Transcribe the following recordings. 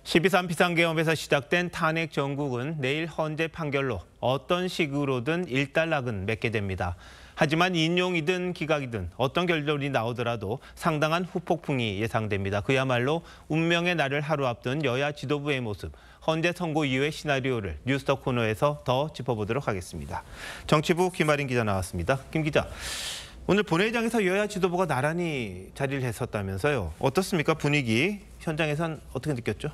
12.3 비상계엄에서 시작된 탄핵 정국은 내일 헌재 판결로 어떤 식으로든 일단락은 맺게 됩니다. 하지만 인용이든 기각이든 어떤 결론이 나오더라도 상당한 후폭풍이 예상됩니다. 그야말로 운명의 날을 하루 앞둔 여야 지도부의 모습, 헌재 선고 이후의 시나리오를 뉴스톱 코너에서 더 짚어보도록 하겠습니다. 정치부 김아린 기자 나왔습니다. 김 기자, 오늘 본회의장에서 여야 지도부가 나란히 자리를 했었다면서요. 어떻습니까? 분위기, 현장에선 어떻게 느꼈죠?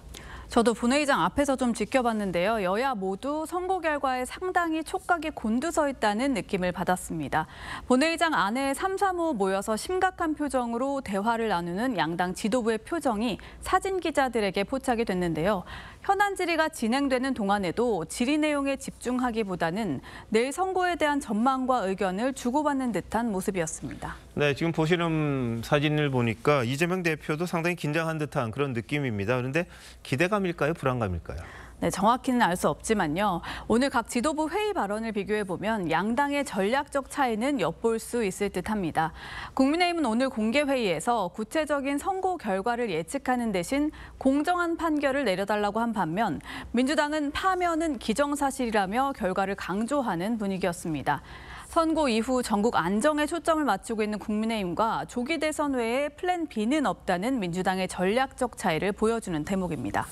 저도 본회의장 앞에서 좀 지켜봤는데요. 여야 모두 선고 결과에 상당히 촉각이 곤두서 있다는 느낌을 받았습니다. 본회의장 안에 삼삼오오 모여서 심각한 표정으로 대화를 나누는 양당 지도부의 표정이 사진 기자들에게 포착이 됐는데요. 현안 질의가 진행되는 동안에도 질의 내용에 집중하기보다는 내일 선고에 대한 전망과 의견을 주고받는 듯한 모습이었습니다. 네, 지금 보시는 사진을 보니까 이재명 대표도 상당히 긴장한 듯한 그런 느낌입니다. 그런데 기대감일까요? 불안감일까요? 네, 정확히는 알 수 없지만요. 오늘 각 지도부 회의 발언을 비교해보면 양당의 전략적 차이는 엿볼 수 있을 듯합니다. 국민의힘은 오늘 공개회의에서 구체적인 선고 결과를 예측하는 대신 공정한 판결을 내려달라고 한 반면 민주당은 파면은 기정사실이라며 결과를 강조하는 분위기였습니다. 선고 이후 전국 안정에 초점을 맞추고 있는 국민의힘과 조기 대선 외에 플랜 B는 없다는 민주당의 전략적 차이를 보여주는 대목입니다.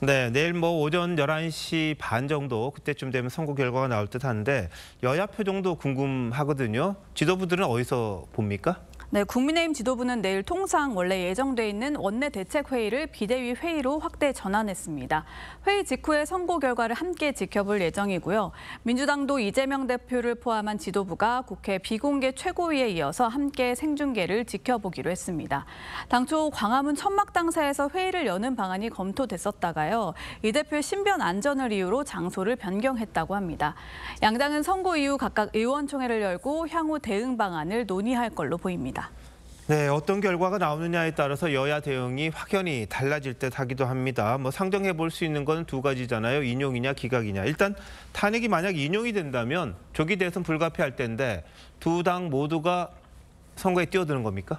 네, 내일 오전 11시 반 정도 그때쯤 되면 선고 결과가 나올 듯한데 여야 표정도 궁금하거든요. 지도부들은 어디서 봅니까? 네, 국민의힘 지도부는 내일 통상 원래 예정돼 있는 원내대책회의를 비대위 회의로 확대 전환했습니다. 회의 직후에 선고 결과를 함께 지켜볼 예정이고요. 민주당도 이재명 대표를 포함한 지도부가 국회 비공개 최고위에 이어서 함께 생중계를 지켜보기로 했습니다. 당초 광화문 천막당사에서 회의를 여는 방안이 검토됐었다가요. 이 대표의 신변 안전을 이유로 장소를 변경했다고 합니다. 양당은 선고 이후 각각 의원총회를 열고 향후 대응 방안을 논의할 걸로 보입니다. 네, 어떤 결과가 나오느냐에 따라서 여야 대응이 확연히 달라질 듯 하기도 합니다. 상정해 볼 수 있는 건 두 가지잖아요. 인용이냐 기각이냐. 일단 탄핵이 만약 인용이 된다면 조기 대선 불가피할 텐데 두 당 모두가 선거에 뛰어드는 겁니까?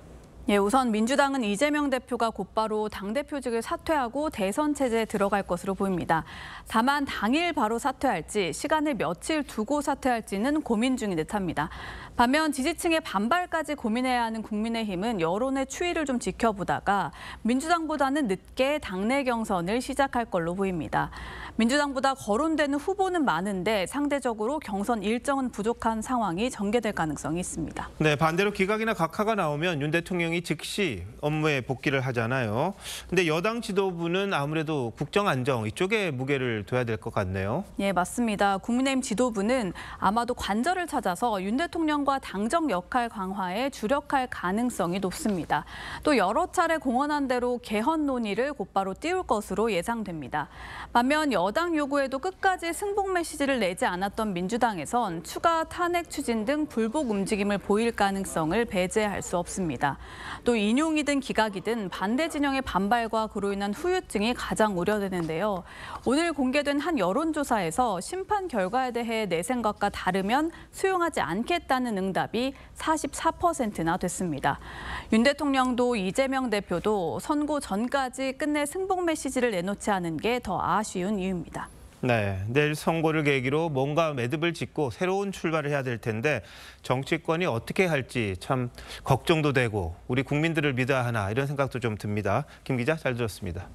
예, 우선 민주당은 이재명 대표가 곧바로 당대표직을 사퇴하고 대선 체제에 들어갈 것으로 보입니다. 다만 당일 바로 사퇴할지 시간을 며칠 두고 사퇴할지는 고민 중인 듯합니다. 반면 지지층의 반발까지 고민해야 하는 국민의힘은 여론의 추이를 좀 지켜보다가 민주당보다는 늦게 당내 경선을 시작할 걸로 보입니다. 민주당보다 거론되는 후보는 많은데 상대적으로 경선 일정은 부족한 상황이 전개될 가능성이 있습니다. 네, 반대로 기각이나 각하가 나오면 윤 대통령이 즉시 업무에 복귀를 하잖아요. 근데 여당 지도부는 아무래도 국정 안정 이쪽에 무게를 둬야 될 것 같네요. 예, 맞습니다. 국민의힘 지도부는 아마도 관절을 찾아서 윤 대통령과 당정 역할 강화에 주력할 가능성이 높습니다. 또 여러 차례 공언한 대로 개헌 논의를 곧바로 띄울 것으로 예상됩니다. 반면 여당 요구에도 끝까지 승복 메시지를 내지 않았던 민주당에선 추가 탄핵 추진 등 불복 움직임을 보일 가능성을 배제할 수 없습니다. 또 인용이든 기각이든 반대 진영의 반발과 그로 인한 후유증이 가장 우려되는데요. 오늘 공개된 한 여론조사에서 심판 결과에 대해 내 생각과 다르면 수용하지 않겠다는 응답이 44%나 됐습니다. 윤 대통령도 이재명 대표도 선고 전까지 끝내 승복 메시지를 내놓지 않은 게 더 아쉬운 이유입니다. 네, 내일 선고를 계기로 뭔가 매듭을 짓고 새로운 출발을 해야 될 텐데 정치권이 어떻게 할지 참 걱정도 되고 우리 국민들을 믿어야 하나 이런 생각도 좀 듭니다. 김 기자 잘 들었습니다.